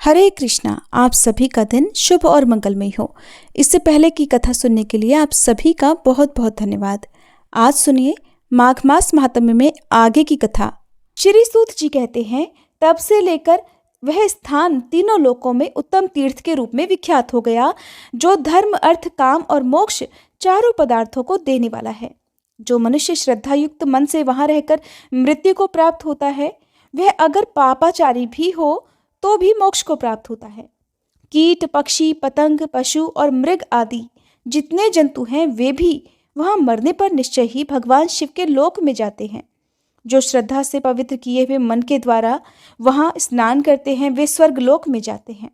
हरे कृष्णा। आप सभी का दिन शुभ और मंगलमय हो। इससे पहले की कथा सुनने के लिए आप सभी का बहुत बहुत धन्यवाद। आज सुनिए माघ मास महात्म्य में आगे की कथा। श्री सूत जी कहते हैं, तब से लेकर वह स्थान तीनों लोकों में उत्तम तीर्थ के रूप में विख्यात हो गया, जो धर्म, अर्थ, काम और मोक्ष चारों पदार्थों को देने वाला है। जो मनुष्य श्रद्धा युक्त मन से वहां रहकर मृत्यु को प्राप्त होता है, वह अगर पापाचारी भी हो तो भी मोक्ष को प्राप्त होता है। कीट, पक्षी, पतंग, पशु और मृग आदि जितने जंतु हैं, वे भी वहां मरने पर निश्चय ही भगवान शिव के लोक में जाते हैं। जो श्रद्धा से पवित्र किए हुए मन के द्वारा वहां स्नान करते हैं, वे स्वर्ग लोक में जाते हैं।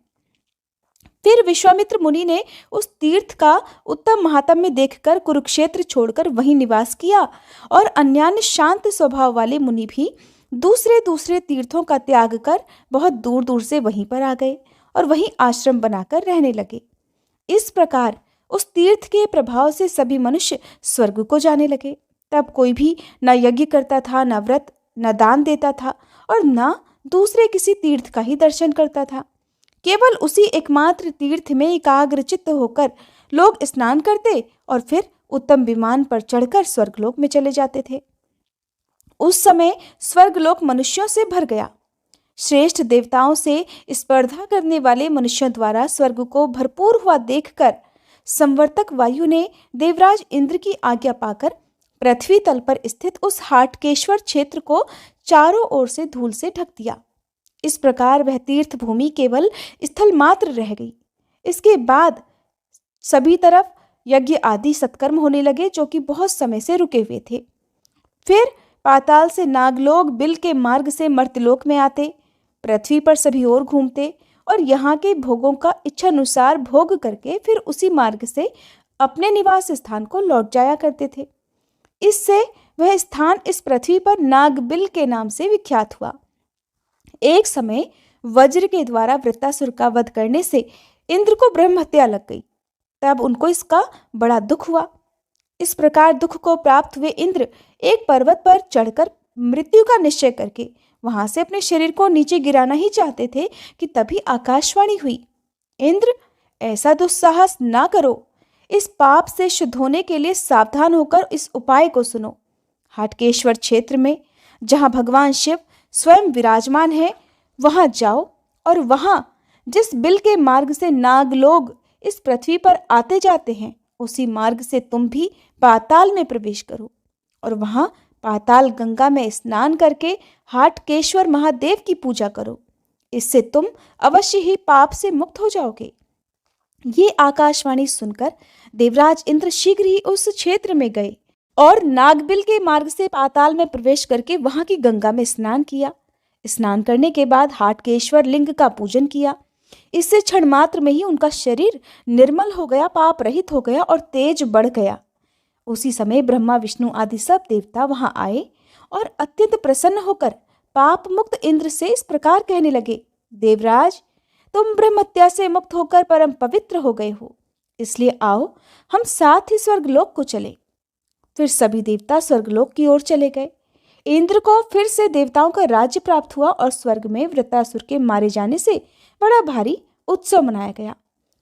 फिर विश्वामित्र मुनि ने उस तीर्थ का उत्तम महात्म्य देखकर कुरुक्षेत्र छोड़कर वहीं निवास किया, और अन्यान्य शांत स्वभाव वाले मुनि भी दूसरे दूसरे तीर्थों का त्याग कर बहुत दूर दूर से वहीं पर आ गए और वहीं आश्रम बनाकर रहने लगे। इस प्रकार उस तीर्थ के प्रभाव से सभी मनुष्य स्वर्ग को जाने लगे। तब कोई भी न यज्ञ करता था, न व्रत, न दान देता था और न दूसरे किसी तीर्थ का ही दर्शन करता था। केवल उसी एकमात्र तीर्थ में एकाग्रचित्त होकर लोग स्नान करते और फिर उत्तम विमान पर चढ़कर स्वर्गलोक में चले जाते थे। उस समय स्वर्गलोक मनुष्यों से भर गया। श्रेष्ठ देवताओं से स्पर्धा करने वाले मनुष्यों द्वारा स्वर्ग को भरपूर हुआ देखकर संवर्तक वायु ने देवराज इंद्र की आज्ञा पाकर पृथ्वी तल पर स्थित उस हाटकेश्वर क्षेत्र को चारों ओर से धूल से ढक दिया। इस प्रकार वह तीर्थ भूमि केवल स्थल मात्र रह गई। इसके बाद सभी तरफ यज्ञ आदि सत्कर्म होने लगे, जो कि बहुत समय से रुके हुए थे। फिर पाताल से नागलोक बिल के मार्ग से मर्त्यलोक में आते, पृथ्वी पर सभी ओर घूमते और यहाँ के भोगों का इच्छानुसार भोग करके फिर उसी मार्ग से अपने निवास स्थान को लौट जाया करते थे। इससे वह स्थान इस पृथ्वी पर नागबिल के नाम से विख्यात हुआ। एक समय वज्र के द्वारा वृत्तासुर का वध करने से इंद्र को ब्रह्म हत्या लग गई। तब उनको इसका बड़ा दुख हुआ। इस प्रकार दुख को प्राप्त हुए इंद्र एक पर्वत पर चढ़कर मृत्यु का निश्चय करके वहां से अपने शरीर को नीचे गिराना ही चाहते थे कि तभी आकाशवाणी हुई, इंद्र, ऐसा दुस्साहस ना करो। इस पाप से शुद्ध होने के लिए सावधान होकर इस उपाय को सुनो। हाटकेश्वर क्षेत्र में जहां भगवान शिव स्वयं विराजमान है, वहां जाओ और वहां जिस बिल के मार्ग से नागलोक इस पृथ्वी पर आते जाते हैं, उसी मार्ग से तुम भी पाताल में प्रवेश करो और वहां पाताल गंगा में स्नान करके हाटकेश्वर महादेव की पूजा करो। इससे तुम अवश्य ही पाप से मुक्त हो जाओगे। ये आकाशवाणी सुनकर देवराज इंद्र शीघ्र ही उस क्षेत्र में गए और नागबिल के मार्ग से पाताल में प्रवेश करके वहां की गंगा में स्नान किया। स्नान करने के बाद हाटकेश्वर लिंग का पूजन किया। इससे क्षण मात्र में ही उनका शरीर निर्मल हो गया, पाप रहित हो गया और तेज बढ़ गया। उसी समय ब्रह्मा, विष्णु आदि सब देवता वहां आए और अत्यंत प्रसन्न होकर पाप मुक्त इंद्र से इस प्रकार कहने लगे, देवराज, तुम ब्रह्महत्या से मुक्त होकर परम पवित्र हो गए हो, इसलिए आओ हम साथ ही स्वर्गलोक को चले। फिर सभी देवता स्वर्गलोक की ओर चले गए। इंद्र को फिर से देवताओं का राज्य प्राप्त हुआ और स्वर्ग में वृत्तासुर के मारे जाने से बड़ा भारी उत्सव मनाया गया।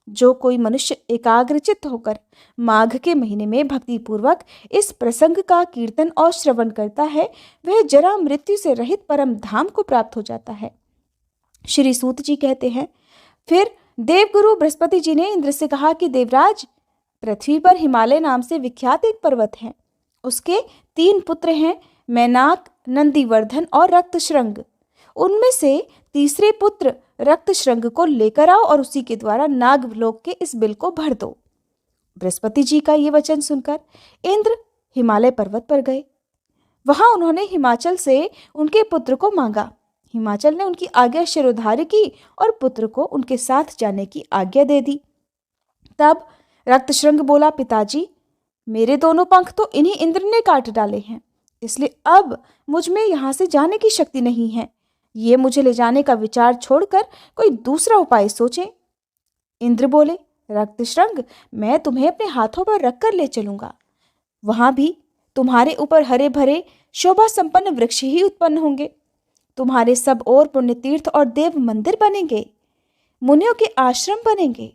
जो कोई मनुष्य एकाग्रचित्त होकर माघ के महीने में भक्ति पूर्वक इस प्रसंग का कीर्तन और श्रवण करता है, वह जरा मृत्यु से रहित परम धाम को प्राप्त हो जाता है। श्री सूत जी कहते हैं, फिर देवगुरु बृहस्पति जी ने इंद्र से कहा कि देवराज, पृथ्वी पर हिमालय नाम से विख्यात एक पर्वत है। उसके 3 पुत्र हैं, मैनाक, नंदीवर्धन और रक्तश्रृंग। उनमें से तीसरे पुत्र रक्तश्रृंग को लेकर आओ और उसी के द्वारा नागलोक के इस बिल को भर दो। बृहस्पति जी का ये वचन सुनकर इंद्र हिमालय पर्वत पर गए। वहां उन्होंने हिमाचल से उनके पुत्र को मांगा। हिमाचल ने उनकी आज्ञा शिरोधार्य की और पुत्र को उनके साथ जाने की आज्ञा दे दी। तब रक्तश्रृंग बोला, पिताजी, मेरे दोनों पंख तो इन्हीं इंद्र ने काट डाले हैं, इसलिए अब मुझ में यहाँ से जाने की शक्ति नहीं है। ये मुझे ले जाने का विचार छोड़कर कोई दूसरा उपाय सोचें। इंद्र बोले, रक्तश्रृंग, मैं तुम्हें अपने हाथों पर रखकर ले चलूंगा। वहां भी तुम्हारे ऊपर हरे भरे शोभा संपन्न वृक्ष ही उत्पन्न होंगे। तुम्हारे सब और पुण्य तीर्थ और देव मंदिर बनेंगे। मुनियों के आश्रम बनेंगे।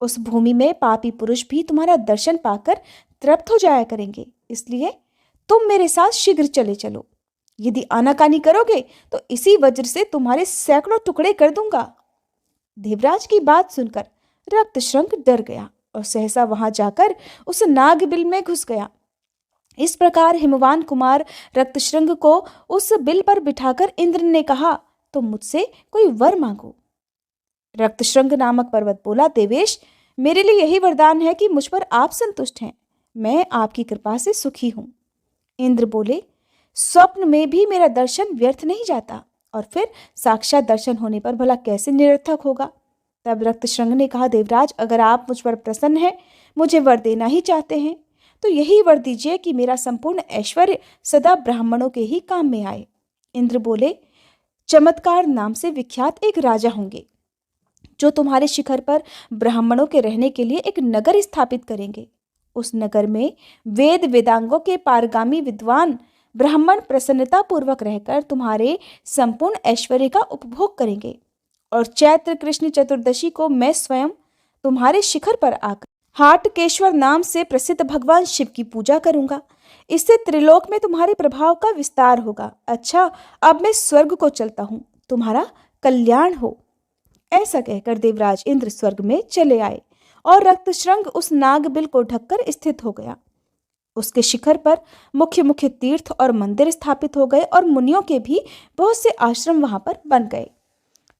उस भूमि में पापी पुरुष भी तुम्हारा दर्शन पाकर तृप्त हो जाया करेंगे। इसलिए तुम मेरे साथ शीघ्र चले चलो। यदि आनाकानी करोगे तो इसी वज्र से तुम्हारे सैकड़ों टुकड़े कर दूंगा। देवराज की बात सुनकर रक्तशृंग डर गया और सहसा वहां जाकर उस नागबिल में घुस गया। इस प्रकार हिमवान कुमार रक्तशृंग को उस बिल पर बिठाकर इंद्र ने कहा, तुम मुझसे कोई वर मांगो। रक्तशृंग नामक पर्वत बोला, देवेश, मेरे लिए यही वरदान है कि मुझ पर आप संतुष्ट हैं। मैं आपकी कृपा से सुखी हूं। इंद्र बोले, स्वप्न में भी मेरा दर्शन व्यर्थ नहीं जाता, और फिर साक्षात दर्शन होने पर भला कैसे निरर्थक होगा। तब रक्तशृंग ने कहा, देवराज, अगर आप मुझ पर प्रसन्न हैं, मुझे वर देना ही चाहते हैं, तो यही वर दीजिए कि मेरा संपूर्ण ऐश्वर्य सदा ब्राह्मणों के ही काम में आए। इंद्र बोले, चमत्कार नाम से विख्यात एक राजा होंगे, जो तुम्हारे शिखर पर ब्राह्मणों के रहने के लिए एक नगर स्थापित करेंगे। उस नगर में वेद वेदांगों के पारगामी विद्वान ब्राह्मण प्रसन्नता पूर्वक रहकर तुम्हारे संपूर्ण ऐश्वर्य का उपभोग करेंगे। और चैत्र कृष्ण चतुर्दशी को मैं स्वयं तुम्हारे शिखर पर आकर हाटकेश्वर नाम से प्रसिद्ध भगवान शिव की पूजा करूंगा। इससे त्रिलोक में तुम्हारे प्रभाव का विस्तार होगा। अच्छा, अब मैं स्वर्ग को चलता हूँ, तुम्हारा कल्याण हो। ऐसा कहकर देवराज इंद्र स्वर्ग में चले आए और रक्तशृंग उस नागबिल को ढककर स्थित हो गया। उसके शिखर पर मुख्य मुख्य तीर्थ और मंदिर स्थापित हो गए और मुनियों के भी बहुत से आश्रम वहां पर बन गए।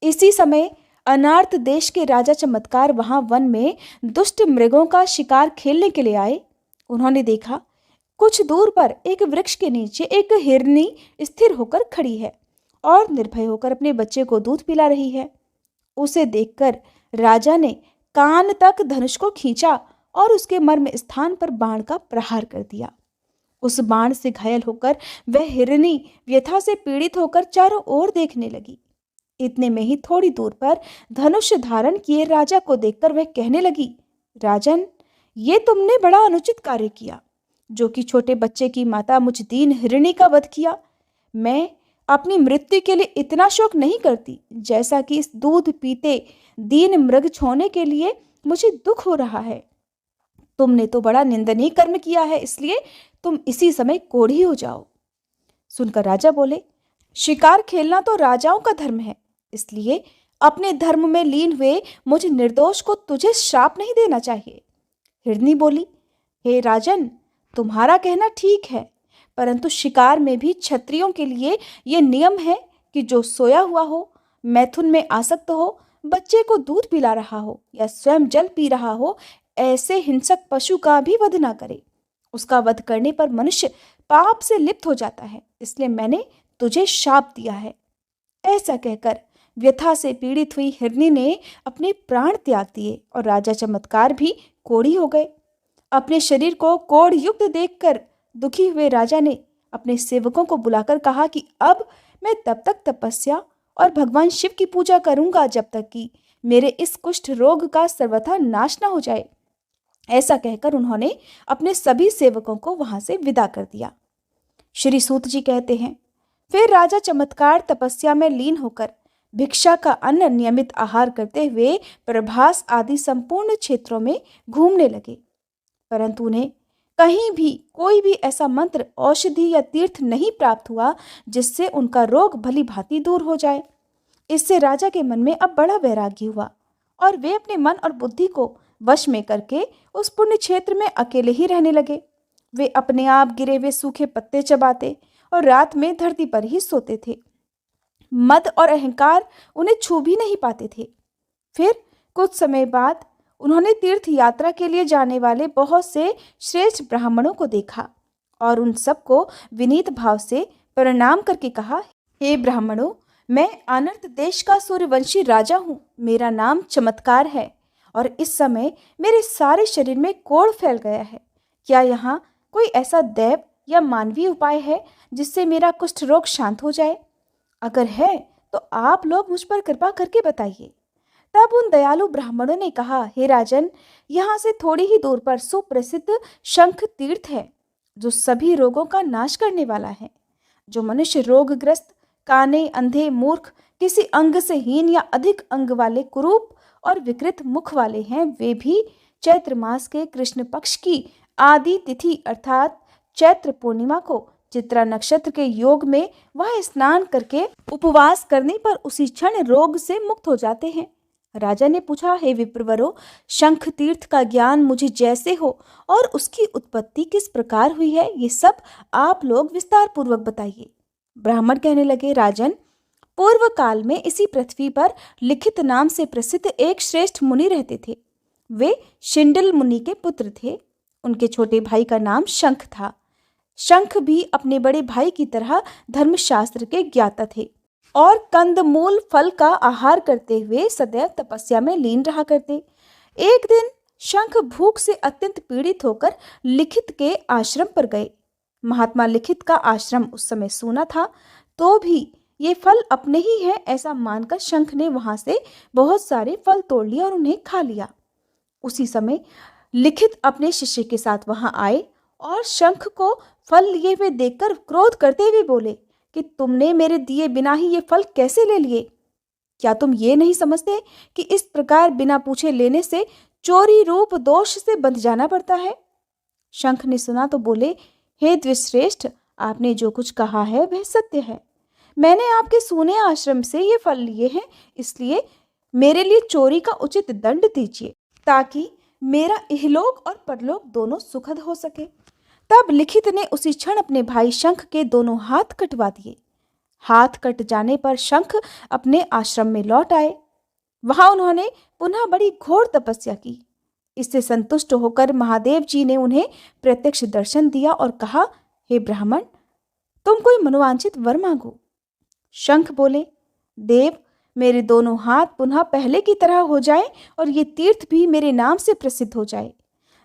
इसी समय अनार्त देश के राजा चमत्कार वहां वन में दुष्ट मृगों का शिकार खेलने के लिए आए। उन्होंने देखा, कुछ दूर पर एक वृक्ष के नीचे एक हिरनी स्थिर होकर खड़ी है और निर्भय होकर अपने बच्चे को दूध पिला रही है। उसे देखकर राजा ने कान तक धनुष को खींचा और उसके मर्म स्थान पर बाण का प्रहार कर दिया। उस बाण से घायल होकर वह हिरनी व्यथा से पीड़ित होकर चारों ओर देखने लगी। इतने में ही थोड़ी दूर पर धनुष धारण किए राजा को देखकर वह कहने लगी, राजन, ये तुमने बड़ा अनुचित कार्य किया, जो कि छोटे बच्चे की माता मुझ दीन हिरणी का वध किया। मैं अपनी मृत्यु के लिए इतना शोक नहीं करती, जैसा कि इस दूध पीते दीन मृग छोने के लिए मुझे दुख हो रहा है। तुमने तो बड़ा निंदनीय कर्म किया है, इसलिए तुम इसी समय कोढ़ी हो जाओ। सुनकर राजा बोले, शिकार खेलना तो राजाओं का धर्म है, इसलिए अपने धर्म में लीन हुए मुझ निर्दोष को तुझे श्राप नहीं देना चाहिए। हिरनी बोली, हे राजन, तुम्हारा कहना ठीक है, परंतु शिकार में भी क्षत्रियों के लिए यह नियम है कि जो सोया हुआ हो, मैथुन में आसक्त हो, बच्चे को दूध पिला रहा हो या स्वयं जल पी रहा हो, ऐसे हिंसक पशु का भी वध ना करे। उसका वध करने पर मनुष्य पाप से लिप्त हो जाता है, इसलिए मैंने तुझे शाप दिया है। ऐसा कहकर व्यथा से पीड़ित हुई हिरनी ने अपने प्राण त्याग दिए और राजा चमत्कार भी कोढ़ी हो गए। अपने शरीर को कोढ़ युक्त देखकर दुखी हुए राजा ने अपने सेवकों को बुलाकर कहा कि अब मैं तब तक तपस्या और भगवान शिव की पूजा करूंगा जब तक कि मेरे इस कुष्ठ रोग का सर्वथा नाश न हो जाए। ऐसा कहकर उन्होंने अपने सभी सेवकों को वहां से विदा कर दिया। श्री सूत जी कहते हैं, फिर राजा चमत्कार तपस्या में लीन होकर भिक्षा का अन्न नियमित आहार करते हुए प्रभास आदि संपूर्ण क्षेत्रों में घूमने लगे, परंतु उन्हें कहीं भी कोई भी ऐसा मंत्र, औषधि या तीर्थ नहीं प्राप्त हुआ जिससे उनका रोग भली भांति दूर हो जाए। इससे राजा के मन में अब बड़ा वैराग्य हुआ और वे अपने मन और बुद्धि को वश में करके उस पुण्य क्षेत्र में अकेले ही रहने लगे। वे अपने आप गिरे हुए सूखे पत्ते चबाते और रात में धरती पर ही सोते थे। मद और अहंकार उन्हें छू भी नहीं पाते थे। फिर कुछ समय बाद उन्होंने तीर्थ यात्रा के लिए जाने वाले बहुत से श्रेष्ठ ब्राह्मणों को देखा और उन सबको विनीत भाव से प्रणाम करके कहा, हे ब्राह्मणों, मैं अनर्त देश का सूर्यवंशी राजा हूँ। मेरा नाम चमत्कार है और इस समय मेरे सारे शरीर में कोढ़ फैल गया है। क्या यहाँ कोई ऐसा दैव या मानवीय उपाय है जिससे मेरा कुष्ठ रोग शांत हो जाए? अगर है तो आप लोग मुझ पर कृपा करके बताइए। तब उन दयालु ब्राह्मणों ने कहा, हे राजन, यहाँ से थोड़ी ही दूर पर सुप्रसिद्ध शंख तीर्थ है, जो सभी रोगों का नाश करने वाला है। जो मनुष्य रोगग्रस्त, काने, अंधे, मूर्ख, किसी अंग से हीन या अधिक अंग वाले, कुरूप और विकृत मुख वाले हैं, वे भी चैत्र मास के कृष्ण पक्ष की आदि तिथि अर्थात चैत्र पूर्णिमा को चित्रा नक्षत्र के योग में वह स्नान करके उपवास करने पर उसी क्षण रोग से मुक्त हो जाते हैं। राजा ने पूछा, हे विप्रवरो, शंख तीर्थ का ज्ञान मुझे जैसे हो और उसकी उत्पत्ति किस प्रकार हुई है, ये सब आप लोग विस्तार पूर्वक बताइए। ब्राह्मण कहने लगे, राजन, पूर्व काल में इसी पृथ्वी पर लिखित नाम से प्रसिद्ध एक श्रेष्ठ मुनि रहते थे। वे शिंडल मुनि के पुत्र थे। उनके छोटे भाई का नाम शंख था। शंख भी अपने बड़े भाई की तरह धर्मशास्त्र के ज्ञाता थे और कंदमूल फल का आहार करते हुए सदैव तपस्या में लीन रहा करते। एक दिन शंख भूख से अत्यंत पीड़ित होकर लिखित के आश्रम पर गए। महात्मा लिखित का आश्रम उस समय सूना था, तो भी ये फल अपने ही हैं ऐसा मानकर शंख ने वहां से बहुत सारे फल तोड़ लिए और उन्हें खा लिया। उसी समय लिखित अपने शिष्य के साथ वहां आए और शंख को फल लिए हुए देखकर क्रोध करते हुए बोले कि तुमने मेरे दिए बिना ही ये फल कैसे ले लिए? क्या तुम ये नहीं समझते कि इस प्रकार बिना पूछे लेने से चोरी रूप दोष से बंध जाना पड़ता है? शंख ने सुना तो बोले, हे द्विश्रेष्ठ, आपने जो कुछ कहा है वह सत्य है। मैंने आपके सूने आश्रम से ये फल लिए हैं, इसलिए मेरे लिए चोरी का उचित दंड दीजिए ताकि मेरा इहलोक और परलोक दोनों सुखद हो सके। तब लिखित ने उसी क्षण अपने भाई शंख के दोनों हाथ कटवा दिए। हाथ कट जाने पर शंख अपने आश्रम में लौट आए। वहां उन्होंने पुनः बड़ी घोर तपस्या की। इससे संतुष्ट होकर महादेव जी ने उन्हें प्रत्यक्ष दर्शन दिया और कहा, हे ब्राह्मण, तुम कोई मनोवांछित वर मांगो। शंख बोले, देव, मेरे दोनों हाथ पुनः पहले की तरह हो जाए और ये तीर्थ भी मेरे नाम से प्रसिद्ध हो जाए।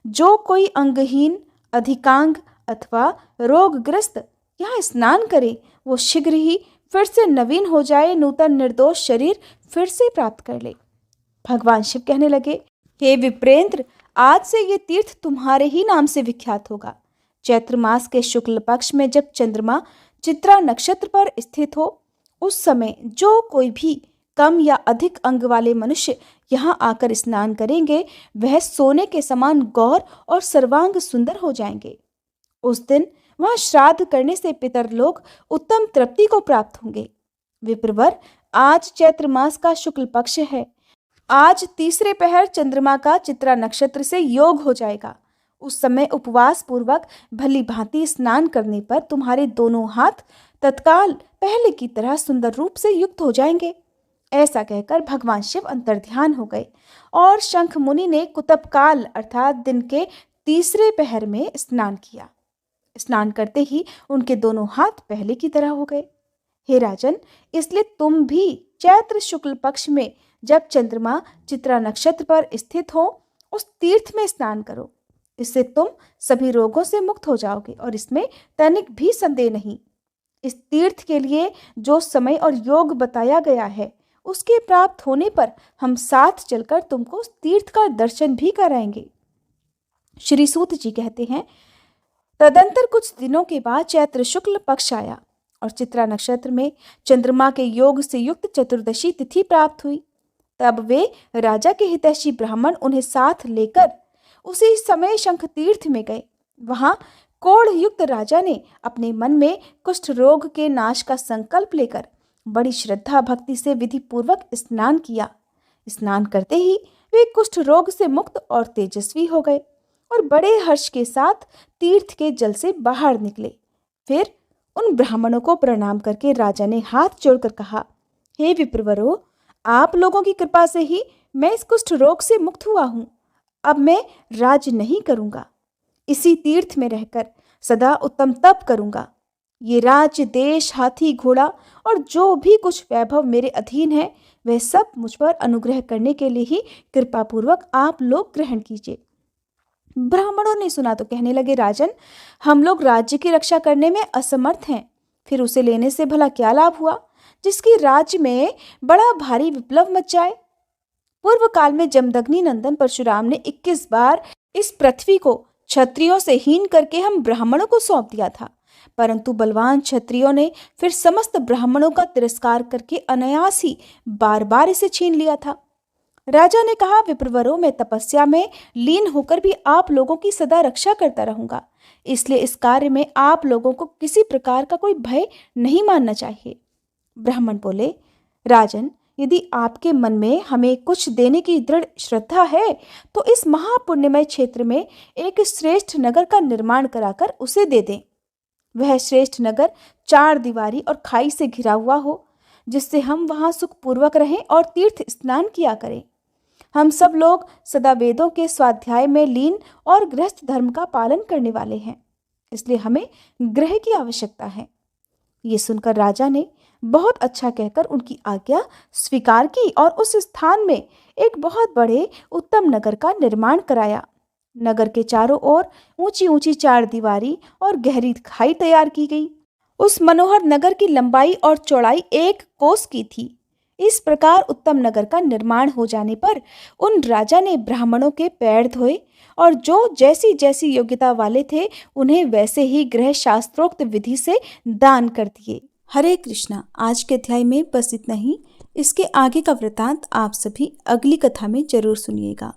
जो कोई अंगहीन, अधिकांग अथवा रोगग्रस्त यहाँ स्नान करे, वो शीघ्र ही फिर से नवीन हो जाए, नूतन निर्दोष शरीर फिर से प्राप्त कर ले। भगवान शिव कहने लगे, हे विप्रेंद्र, आज से ये तीर्थ तुम्हारे ही नाम से विख्यात होगा। चैत्र मास के शुक्ल पक्ष में जब चंद्रमा चित्रा नक्षत्र पर स्थित हो, उस समय जो कोई भी कम या अधिक अंग वाले मनुष्य यहाँ आकर स्नान करेंगे, वह सोने के समान गौर और सर्वांग सुंदर हो जाएंगे। उस दिन वहाँ श्राद्ध करने से पितर लोग उत्तम तृप्ति को प्राप्त होंगे। विप्रवर, आज चैत्र मास का शुक्ल पक्ष है। आज तीसरे पहर चंद्रमा का चित्रा नक्षत्र से योग हो जाएगा। उस समय उपवास पूर्वक भली भांति स्नान करने पर तुम्हारे दोनों हाथ तत्काल पहले की तरह सुंदर रूप से युक्त हो जाएंगे। ऐसा कहकर भगवान शिव अंतर्ध्यान हो गए और शंख मुनि ने कुतपकाल अर्थात दिन के तीसरे पहर में स्नान किया। स्नान करते ही उनके दोनों हाथ पहले की तरह हो गए। हे राजन, इसलिए तुम भी चैत्र शुक्ल पक्ष में जब चंद्रमा चित्रा नक्षत्र पर स्थित हो, उस तीर्थ में स्नान करो। इससे तुम सभी रोगों से मुक्त हो जाओगे और इसमें तनिक भी संदेह नहीं। इस तीर्थ के लिए जो समय और योग बताया गया है, उसके प्राप्त होने पर हम साथ चलकर तुमको उस तीर्थ का दर्शन भी कराएंगे। श्री सूत जी कहते हैं, तदंतर कुछ दिनों के बाद चैत्र शुक्ल पक्ष आया और चित्रा नक्षत्र में चंद्रमा के योग से युक्त चतुर्दशी तिथि प्राप्त हुई। तब वे राजा के हितैषी ब्राह्मण उन्हें साथ लेकर उसी समय शंख तीर्थ में गए। वहां कोढ़ युक्त राजा ने अपने मन में कुष्ठ रोग के नाश का संकल्प लेकर बड़ी श्रद्धा भक्ति से विधि पूर्वक स्नान किया। स्नान करते ही वे कुष्ठ रोग से मुक्त और तेजस्वी हो गए और बड़े हर्ष के साथ तीर्थ के जल से बाहर निकले। फिर उन ब्राह्मणों को प्रणाम करके राजा ने हाथ जोड़कर कहा, हे विप्रवरो, आप लोगों की कृपा से ही मैं इस कुष्ठ रोग से मुक्त हुआ हूँ। अब मैं राज नहीं करूँगा, इसी तीर्थ में रहकर सदा उत्तम तप करूँगा। ये राज्य, देश, हाथी, घोड़ा और जो भी कुछ वैभव मेरे अधीन है, वह सब मुझ पर अनुग्रह करने के लिए ही कृपा पूर्वक आप लोग ग्रहण कीजिए। ब्राह्मणों ने सुना तो कहने लगे, राजन, हम लोग राज्य की रक्षा करने में असमर्थ हैं, फिर उसे लेने से भला क्या लाभ हुआ, जिसकी राज्य में बड़ा भारी विप्लव मच जाए। पूर्व काल में जमदग्नि नंदन परशुराम ने 21 बार इस पृथ्वी को क्षत्रियों से हीन करके हम ब्राह्मणों को सौंप दिया था। परंतु बलवान क्षत्रियों ने फिर समस्त ब्राह्मणों का तिरस्कार करके अनायास ही बार बार इसे छीन लिया था। राजा ने कहा, विप्रवरों, मैं तपस्या में लीन होकर भी आप लोगों की सदा रक्षा करता रहूंगा, इसलिए इस कार्य में आप लोगों को किसी प्रकार का कोई भय नहीं मानना चाहिए। ब्राह्मण बोले, राजन, यदि आपके मन में हमें कुछ देने की दृढ़ श्रद्धा है तो इस महापुण्यमय क्षेत्र में एक श्रेष्ठ नगर का निर्माण कराकर उसे दे दें। वह श्रेष्ठ नगर 4 दीवारी और खाई से घिरा हुआ हो, जिससे हम वहां सुखपूर्वक रहें और तीर्थ स्नान किया करें। हम सब लोग सदा वेदों के स्वाध्याय में लीन और गृहस्थ धर्म का पालन करने वाले हैं, इसलिए हमें गृह की आवश्यकता है। ये सुनकर राजा ने बहुत अच्छा कहकर उनकी आज्ञा स्वीकार की और उस स्थान में एक बहुत बड़े उत्तम नगर का निर्माण कराया। नगर के चारों ओर ऊंची ऊंची 4 दीवारी और गहरी खाई तैयार की गई। उस मनोहर नगर की लंबाई और चौड़ाई 1 कोस की थी। इस प्रकार उत्तम नगर का निर्माण हो जाने पर उन राजा ने ब्राह्मणों के पैर धोए और जो जैसी जैसी योग्यता वाले थे उन्हें वैसे ही गृह शास्त्रोक्त विधि से दान कर दिए। हरे कृष्णा। आज के अध्याय में बस इतना ही। इसके आगे का वृतांत आप सभी अगली कथा में जरूर सुनिएगा।